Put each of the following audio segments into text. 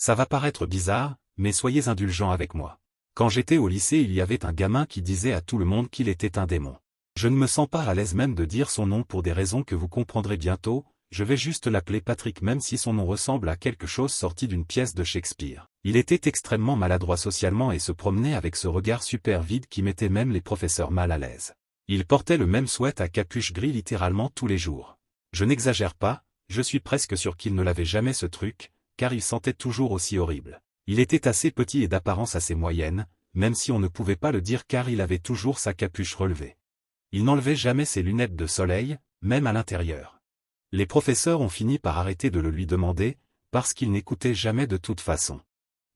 Ça va paraître bizarre, mais soyez indulgents avec moi. Quand j'étais au lycée, il y avait un gamin qui disait à tout le monde qu'il était un démon. Je ne me sens pas à l'aise même de dire son nom pour des raisons que vous comprendrez bientôt, je vais juste l'appeler Patrick même si son nom ressemble à quelque chose sorti d'une pièce de Shakespeare. Il était extrêmement maladroit socialement et se promenait avec ce regard super vide qui mettait même les professeurs mal à l'aise. Il portait le même sweat à capuche gris littéralement tous les jours. Je n'exagère pas, je suis presque sûr qu'il ne l'avait jamais ce truc, car il sentait toujours aussi horrible. Il était assez petit et d'apparence assez moyenne, même si on ne pouvait pas le dire car il avait toujours sa capuche relevée. Il n'enlevait jamais ses lunettes de soleil, même à l'intérieur. Les professeurs ont fini par arrêter de le lui demander, parce qu'il n'écoutait jamais de toute façon.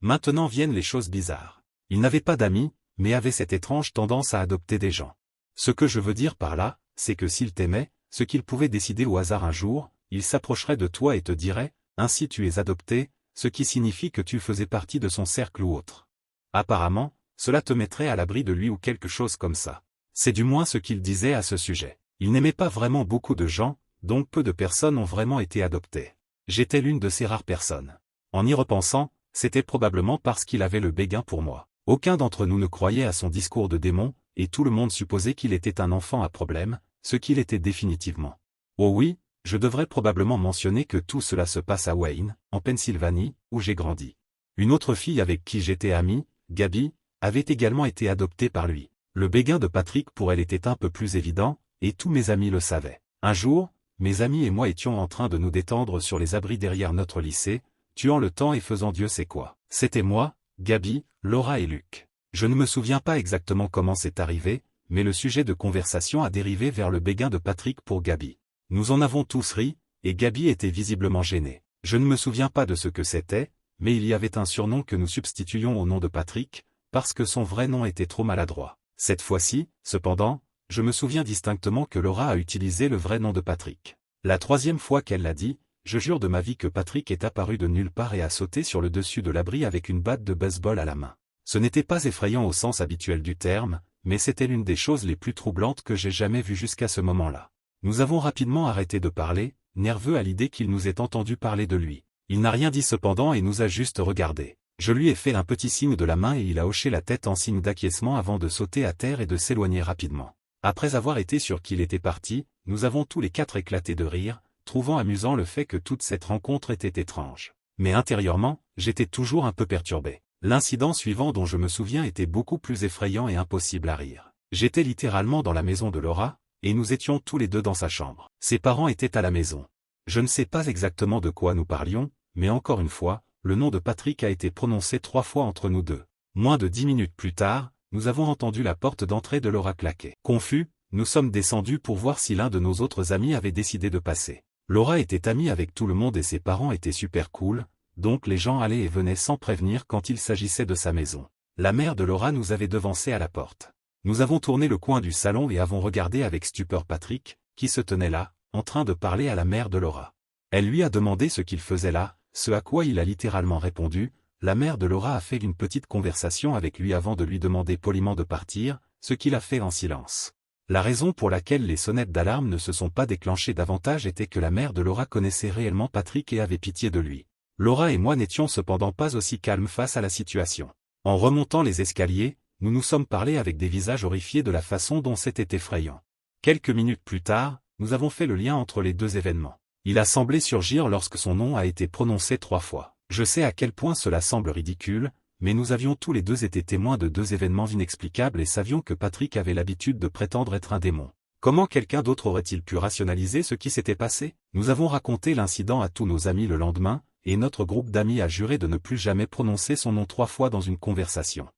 Maintenant viennent les choses bizarres. Il n'avait pas d'amis, mais avait cette étrange tendance à adopter des gens. Ce que je veux dire par là, c'est que s'il t'aimait, ce qu'il pouvait décider au hasard un jour, il s'approcherait de toi et te dirait « Ainsi tu es adopté », ce qui signifie que tu faisais partie de son cercle ou autre. Apparemment, cela te mettrait à l'abri de lui ou quelque chose comme ça. C'est du moins ce qu'il disait à ce sujet. Il n'aimait pas vraiment beaucoup de gens, donc peu de personnes ont vraiment été adoptées. J'étais l'une de ces rares personnes. En y repensant, c'était probablement parce qu'il avait le béguin pour moi. Aucun d'entre nous ne croyait à son discours de démon, et tout le monde supposait qu'il était un enfant à problème, ce qu'il était définitivement. Oh oui, je devrais probablement mentionner que tout cela se passe à Wayne, en Pennsylvanie, où j'ai grandi. Une autre fille avec qui j'étais ami, Gabi, avait également été adoptée par lui. Le béguin de Patrick pour elle était un peu plus évident, et tous mes amis le savaient. Un jour, mes amis et moi étions en train de nous détendre sur les abris derrière notre lycée, tuant le temps et faisant Dieu sait quoi. C'était moi, Gabi, Laura et Luc. Je ne me souviens pas exactement comment c'est arrivé, mais le sujet de conversation a dérivé vers le béguin de Patrick pour Gabi. Nous en avons tous ri, et Gabi était visiblement gênée. Je ne me souviens pas de ce que c'était, mais il y avait un surnom que nous substituions au nom de Patrick, parce que son vrai nom était trop maladroit. Cette fois-ci, cependant, je me souviens distinctement que Laura a utilisé le vrai nom de Patrick. La troisième fois qu'elle l'a dit, je jure de ma vie que Patrick est apparu de nulle part et a sauté sur le dessus de l'abri avec une batte de baseball à la main. Ce n'était pas effrayant au sens habituel du terme, mais c'était l'une des choses les plus troublantes que j'ai jamais vues jusqu'à ce moment-là. Nous avons rapidement arrêté de parler, nerveux à l'idée qu'il nous ait entendu parler de lui. Il n'a rien dit cependant et nous a juste regardés. Je lui ai fait un petit signe de la main et il a hoché la tête en signe d'acquiescement avant de sauter à terre et de s'éloigner rapidement. Après avoir été sûr qu'il était parti, nous avons tous les quatre éclaté de rire, trouvant amusant le fait que toute cette rencontre était étrange. Mais intérieurement, j'étais toujours un peu perturbé. L'incident suivant dont je me souviens était beaucoup plus effrayant et impossible à rire. J'étais littéralement dans la maison de Laura, et nous étions tous les deux dans sa chambre. Ses parents étaient à la maison. Je ne sais pas exactement de quoi nous parlions, mais encore une fois, le nom de Patrick a été prononcé 3 fois entre nous deux. Moins de 10 minutes plus tard, nous avons entendu la porte d'entrée de Laura claquer. Confus, nous sommes descendus pour voir si l'un de nos autres amis avait décidé de passer. Laura était amie avec tout le monde et ses parents étaient super cool, donc les gens allaient et venaient sans prévenir quand il s'agissait de sa maison. La mère de Laura nous avait devancés à la porte. Nous avons tourné le coin du salon et avons regardé avec stupeur Patrick, qui se tenait là, en train de parler à la mère de Laura. Elle lui a demandé ce qu'il faisait là, ce à quoi il a littéralement répondu. La mère de Laura a fait une petite conversation avec lui avant de lui demander poliment de partir, ce qu'il a fait en silence. La raison pour laquelle les sonnettes d'alarme ne se sont pas déclenchées davantage était que la mère de Laura connaissait réellement Patrick et avait pitié de lui. Laura et moi n'étions cependant pas aussi calmes face à la situation. En remontant les escaliers, nous nous sommes parlé avec des visages horrifiés de la façon dont c'était effrayant. Quelques minutes plus tard, nous avons fait le lien entre les deux événements. Il a semblé surgir lorsque son nom a été prononcé 3 fois. Je sais à quel point cela semble ridicule, mais nous avions tous les deux été témoins de 2 événements inexplicables et savions que Patrick avait l'habitude de prétendre être un démon. Comment quelqu'un d'autre aurait-il pu rationaliser ce qui s'était passé? Nous avons raconté l'incident à tous nos amis le lendemain, et notre groupe d'amis a juré de ne plus jamais prononcer son nom 3 fois dans une conversation.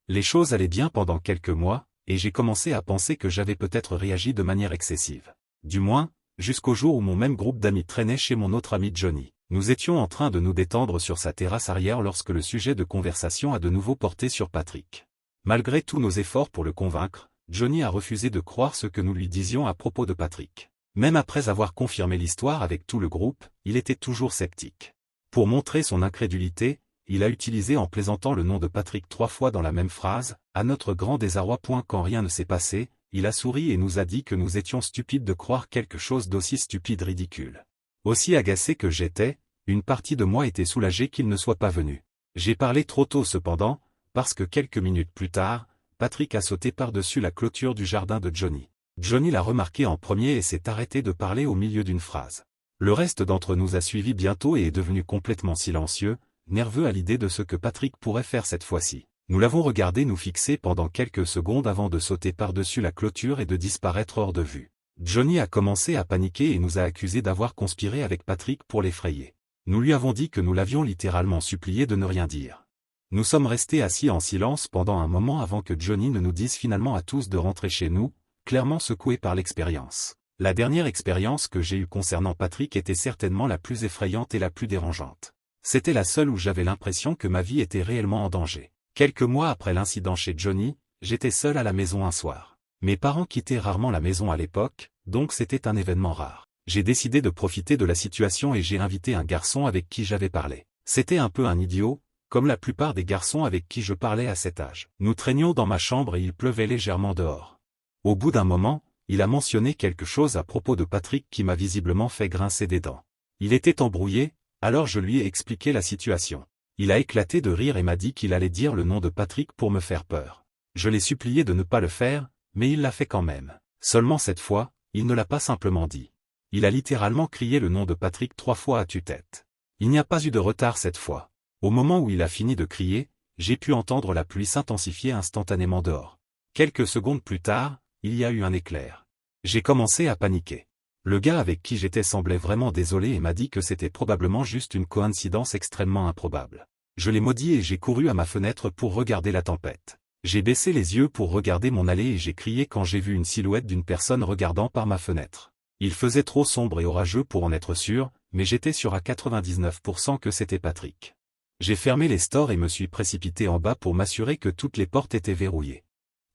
Les choses allaient bien pendant quelques mois, et j'ai commencé à penser que j'avais peut-être réagi de manière excessive. Du moins, jusqu'au jour où mon même groupe d'amis traînait chez mon autre ami Johnny. Nous étions en train de nous détendre sur sa terrasse arrière lorsque le sujet de conversation a de nouveau porté sur Patrick. Malgré tous nos efforts pour le convaincre, Johnny a refusé de croire ce que nous lui disions à propos de Patrick. Même après avoir confirmé l'histoire avec tout le groupe, il était toujours sceptique. Pour montrer son incrédulité, il a utilisé en plaisantant le nom de Patrick 3 fois dans la même phrase, à notre grand désarroi. Quand rien ne s'est passé, il a souri et nous a dit que nous étions stupides de croire quelque chose d'aussi stupide ridicule. Aussi agacé que j'étais, une partie de moi était soulagée qu'il ne soit pas venu. J'ai parlé trop tôt cependant, parce que quelques minutes plus tard, Patrick a sauté par-dessus la clôture du jardin de Johnny. Johnny l'a remarqué en premier et s'est arrêté de parler au milieu d'une phrase. Le reste d'entre nous a suivi bientôt et est devenu complètement silencieux, nerveux à l'idée de ce que Patrick pourrait faire cette fois-ci. Nous l'avons regardé nous fixer pendant quelques secondes avant de sauter par-dessus la clôture et de disparaître hors de vue. Johnny a commencé à paniquer et nous a accusés d'avoir conspiré avec Patrick pour l'effrayer. Nous lui avons dit que nous l'avions littéralement supplié de ne rien dire. Nous sommes restés assis en silence pendant un moment avant que Johnny ne nous dise finalement à tous de rentrer chez nous, clairement secoué par l'expérience. La dernière expérience que j'ai eue concernant Patrick était certainement la plus effrayante et la plus dérangeante. C'était la seule où j'avais l'impression que ma vie était réellement en danger. Quelques mois après l'incident chez Johnny, j'étais seul à la maison un soir. Mes parents quittaient rarement la maison à l'époque, donc c'était un événement rare. J'ai décidé de profiter de la situation et j'ai invité un garçon avec qui j'avais parlé. C'était un peu un idiot, comme la plupart des garçons avec qui je parlais à cet âge. Nous traînions dans ma chambre et il pleuvait légèrement dehors. Au bout d'un moment, il a mentionné quelque chose à propos de Patrick qui m'a visiblement fait grincer des dents. Il était embrouillé, alors je lui ai expliqué la situation. Il a éclaté de rire et m'a dit qu'il allait dire le nom de Patrick pour me faire peur. Je l'ai supplié de ne pas le faire, mais il l'a fait quand même. Seulement cette fois, il ne l'a pas simplement dit. Il a littéralement crié le nom de Patrick 3 fois à tue-tête. Il n'y a pas eu de retard cette fois. Au moment où il a fini de crier, j'ai pu entendre la pluie s'intensifier instantanément dehors. Quelques secondes plus tard, il y a eu un éclair. J'ai commencé à paniquer. Le gars avec qui j'étais semblait vraiment désolé et m'a dit que c'était probablement juste une coïncidence extrêmement improbable. Je l'ai maudit et j'ai couru à ma fenêtre pour regarder la tempête. J'ai baissé les yeux pour regarder mon allée et j'ai crié quand j'ai vu une silhouette d'une personne regardant par ma fenêtre. Il faisait trop sombre et orageux pour en être sûr, mais j'étais sûr à 99% que c'était Patrick. J'ai fermé les stores et me suis précipité en bas pour m'assurer que toutes les portes étaient verrouillées.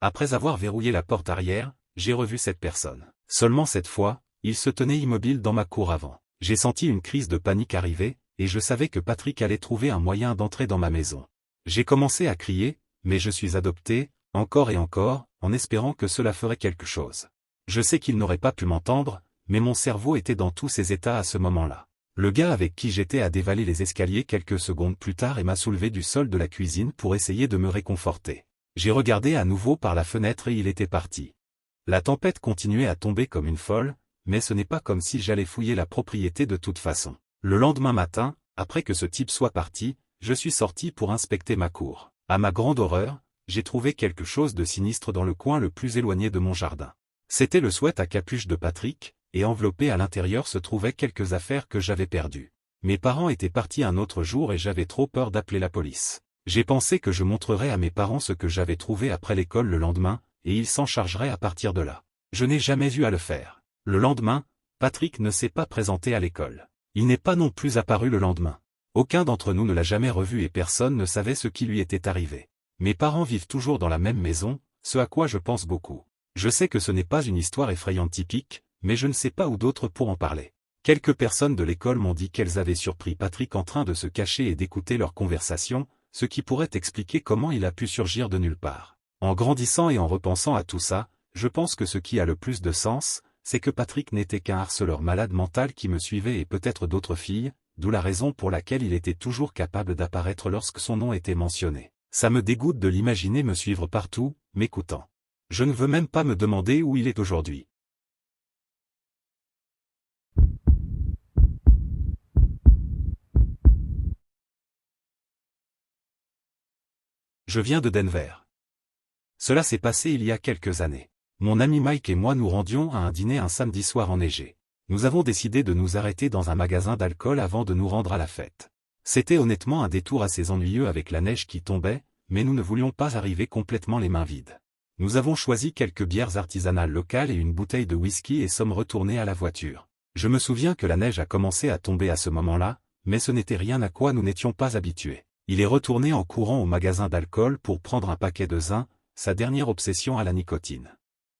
Après avoir verrouillé la porte arrière, j'ai revu cette personne. Seulement cette fois, il se tenait immobile dans ma cour avant. J'ai senti une crise de panique arriver, et je savais que Patrick allait trouver un moyen d'entrer dans ma maison. J'ai commencé à crier, mais je suis adopté, encore et encore, en espérant que cela ferait quelque chose. Je sais qu'il n'aurait pas pu m'entendre, mais mon cerveau était dans tous ses états à ce moment-là. Le gars avec qui j'étais a dévalé les escaliers quelques secondes plus tard et m'a soulevé du sol de la cuisine pour essayer de me réconforter. J'ai regardé à nouveau par la fenêtre et il était parti. La tempête continuait à tomber comme une folle, mais ce n'est pas comme si j'allais fouiller la propriété de toute façon. Le lendemain matin, après que ce type soit parti, je suis sorti pour inspecter ma cour. À ma grande horreur, j'ai trouvé quelque chose de sinistre dans le coin le plus éloigné de mon jardin. C'était le sweat à capuche de Patrick, et enveloppé à l'intérieur se trouvaient quelques affaires que j'avais perdues. Mes parents étaient partis un autre jour et j'avais trop peur d'appeler la police. J'ai pensé que je montrerais à mes parents ce que j'avais trouvé après l'école le lendemain, et ils s'en chargeraient à partir de là. Je n'ai jamais eu à le faire. Le lendemain, Patrick ne s'est pas présenté à l'école. Il n'est pas non plus apparu le lendemain. Aucun d'entre nous ne l'a jamais revu et personne ne savait ce qui lui était arrivé. Mes parents vivent toujours dans la même maison, ce à quoi je pense beaucoup. Je sais que ce n'est pas une histoire effrayante typique, mais je ne sais pas où d'autres pour en parler. Quelques personnes de l'école m'ont dit qu'elles avaient surpris Patrick en train de se cacher et d'écouter leur conversation, ce qui pourrait expliquer comment il a pu surgir de nulle part. En grandissant et en repensant à tout ça, je pense que ce qui a le plus de sens, c'est que Patrick n'était qu'un harceleur malade mental qui me suivait et peut-être d'autres filles, d'où la raison pour laquelle il était toujours capable d'apparaître lorsque son nom était mentionné. Ça me dégoûte de l'imaginer me suivre partout, m'écoutant. Je ne veux même pas me demander où il est aujourd'hui. Je viens de Denver. Cela s'est passé il y a quelques années. Mon ami Mike et moi nous rendions à un dîner un samedi soir enneigé. Nous avons décidé de nous arrêter dans un magasin d'alcool avant de nous rendre à la fête. C'était honnêtement un détour assez ennuyeux avec la neige qui tombait, mais nous ne voulions pas arriver complètement les mains vides. Nous avons choisi quelques bières artisanales locales et une bouteille de whisky et sommes retournés à la voiture. Je me souviens que la neige a commencé à tomber à ce moment-là, mais ce n'était rien à quoi nous n'étions pas habitués. Il est retourné en courant au magasin d'alcool pour prendre un paquet de zin, sa dernière obsession à la nicotine.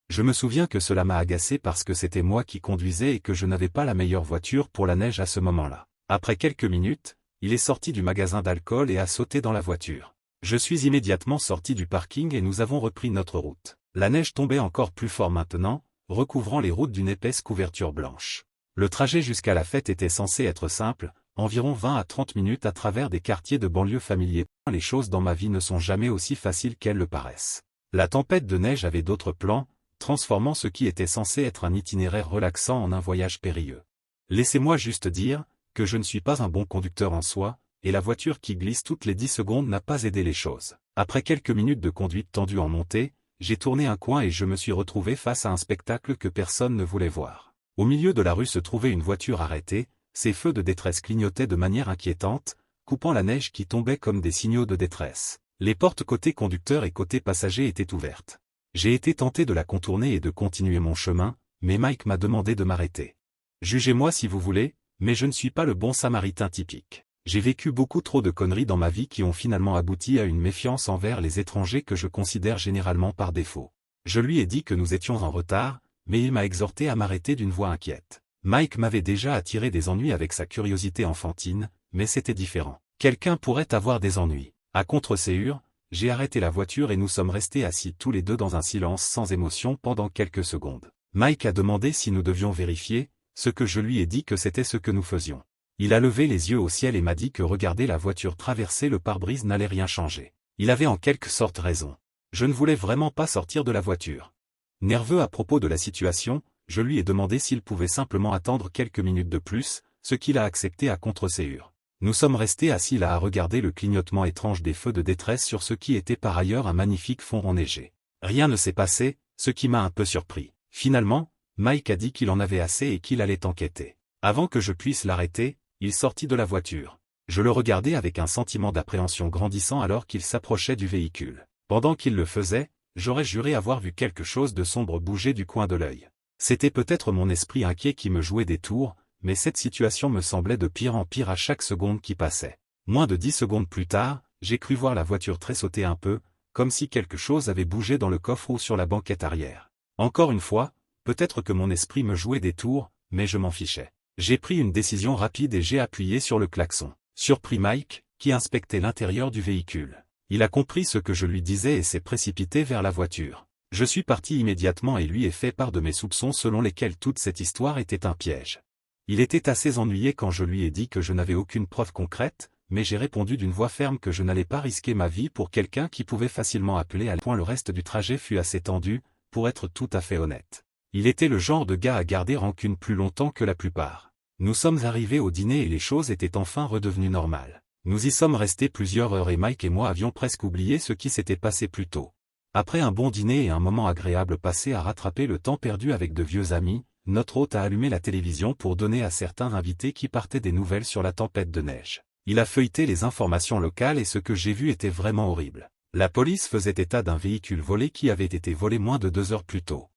Je me souviens que cela m'a agacé parce que c'était moi qui conduisais et que je n'avais pas la meilleure voiture pour la neige à ce moment-là. Après quelques minutes, il est sorti du magasin d'alcool et a sauté dans la voiture. Je suis immédiatement sorti du parking et nous avons repris notre route. La neige tombait encore plus fort maintenant, recouvrant les routes d'une épaisse couverture blanche. Le trajet jusqu'à la fête était censé être simple, environ 20 à 30 minutes à travers des quartiers de banlieue familiers. Les choses dans ma vie ne sont jamais aussi faciles qu'elles le paraissent. La tempête de neige avait d'autres plans, transformant ce qui était censé être un itinéraire relaxant en un voyage périlleux. Laissez-moi juste dire que je ne suis pas un bon conducteur en soi, et la voiture qui glisse toutes les 10 secondes n'a pas aidé les choses. Après quelques minutes de conduite tendue en montée, j'ai tourné un coin et je me suis retrouvé face à un spectacle que personne ne voulait voir. Au milieu de la rue se trouvait une voiture arrêtée, ses feux de détresse clignotaient de manière inquiétante, coupant la neige qui tombait comme des signaux de détresse. Les portes côté conducteur et côté passager étaient ouvertes. J'ai été tenté de la contourner et de continuer mon chemin, mais Mike m'a demandé de m'arrêter. Jugez-moi si vous voulez, mais je ne suis pas le bon samaritain typique. J'ai vécu beaucoup trop de conneries dans ma vie qui ont finalement abouti à une méfiance envers les étrangers que je considère généralement par défaut. Je lui ai dit que nous étions en retard, mais il m'a exhorté à m'arrêter d'une voix inquiète. Mike m'avait déjà attiré des ennuis avec sa curiosité enfantine, mais c'était différent. Quelqu'un pourrait avoir des ennuis. À contre-séhure, j'ai arrêté la voiture et nous sommes restés assis tous les deux dans un silence sans émotion pendant quelques secondes. Mike a demandé si nous devions vérifier, ce que je lui ai dit que c'était ce que nous faisions. Il a levé les yeux au ciel et m'a dit que regarder la voiture traverser le pare-brise n'allait rien changer. Il avait en quelque sorte raison. Je ne voulais vraiment pas sortir de la voiture. Nerveux à propos de la situation, je lui ai demandé s'il pouvait simplement attendre quelques minutes de plus, ce qu'il a accepté à contre-séhure. Nous sommes restés assis là à regarder le clignotement étrange des feux de détresse sur ce qui était par ailleurs un magnifique fond enneigé. Rien ne s'est passé, ce qui m'a un peu surpris. Finalement, Mike a dit qu'il en avait assez et qu'il allait enquêter. Avant que je puisse l'arrêter, il sortit de la voiture. Je le regardais avec un sentiment d'appréhension grandissant alors qu'il s'approchait du véhicule. Pendant qu'il le faisait, j'aurais juré avoir vu quelque chose de sombre bouger du coin de l'œil. C'était peut-être mon esprit inquiet qui me jouait des tours, mais cette situation me semblait de pire en pire à chaque seconde qui passait. Moins de 10 secondes plus tard, j'ai cru voir la voiture tressauter un peu, comme si quelque chose avait bougé dans le coffre ou sur la banquette arrière. Encore une fois, peut-être que mon esprit me jouait des tours, mais je m'en fichais. J'ai pris une décision rapide et j'ai appuyé sur le klaxon. Surpris Mike, qui inspectait l'intérieur du véhicule. Il a compris ce que je lui disais et s'est précipité vers la voiture. Je suis parti immédiatement et lui ai fait part de mes soupçons selon lesquels toute cette histoire était un piège. Il était assez ennuyé quand je lui ai dit que je n'avais aucune preuve concrète, mais j'ai répondu d'une voix ferme que je n'allais pas risquer ma vie pour quelqu'un qui pouvait facilement appeler à point. Le reste du trajet fut assez tendu, pour être tout à fait honnête. Il était le genre de gars à garder rancune plus longtemps que la plupart. Nous sommes arrivés au dîner et les choses étaient enfin redevenues normales. Nous y sommes restés plusieurs heures et Mike et moi avions presque oublié ce qui s'était passé plus tôt. Après un bon dîner et un moment agréable passé à rattraper le temps perdu avec de vieux amis, notre hôte a allumé la télévision pour donner à certains invités qui partaient des nouvelles sur la tempête de neige. Il a feuilleté les informations locales et ce que j'ai vu était vraiment horrible. La police faisait état d'un véhicule volé qui avait été volé moins de 2 heures plus tôt.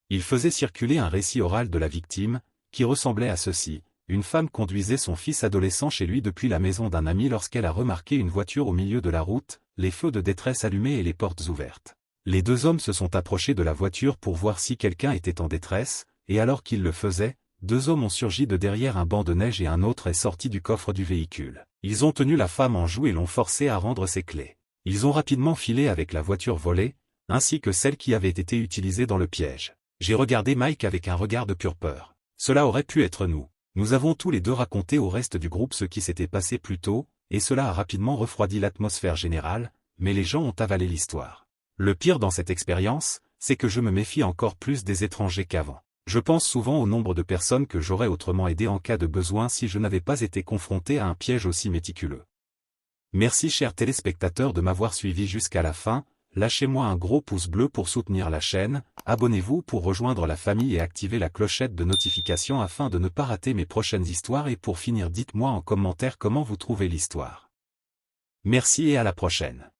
Il faisait circuler un récit oral de la victime, qui ressemblait à ceci. Une femme conduisait son fils adolescent chez lui depuis la maison d'un ami lorsqu'elle a remarqué une voiture au milieu de la route, les feux de détresse allumés et les portes ouvertes. Les 2 hommes se sont approchés de la voiture pour voir si quelqu'un était en détresse, et alors qu'ils le faisaient, 2 hommes ont surgi de derrière un banc de neige et un autre est sorti du coffre du véhicule. Ils ont tenu la femme en joue et l'ont forcée à rendre ses clés. Ils ont rapidement filé avec la voiture volée, ainsi que celle qui avait été utilisée dans le piège. J'ai regardé Mike avec un regard de pure peur. Cela aurait pu être nous. Nous avons tous les deux raconté au reste du groupe ce qui s'était passé plus tôt, et cela a rapidement refroidi l'atmosphère générale, mais les gens ont avalé l'histoire. Le pire dans cette expérience, c'est que je me méfie encore plus des étrangers qu'avant. Je pense souvent au nombre de personnes que j'aurais autrement aidées en cas de besoin si je n'avais pas été confronté à un piège aussi méticuleux. Merci chers téléspectateurs de m'avoir suivi jusqu'à la fin, lâchez-moi un gros pouce bleu pour soutenir la chaîne, abonnez-vous pour rejoindre la famille et activez la clochette de notification afin de ne pas rater mes prochaines histoires et pour finir dites-moi en commentaire comment vous trouvez l'histoire. Merci et à la prochaine.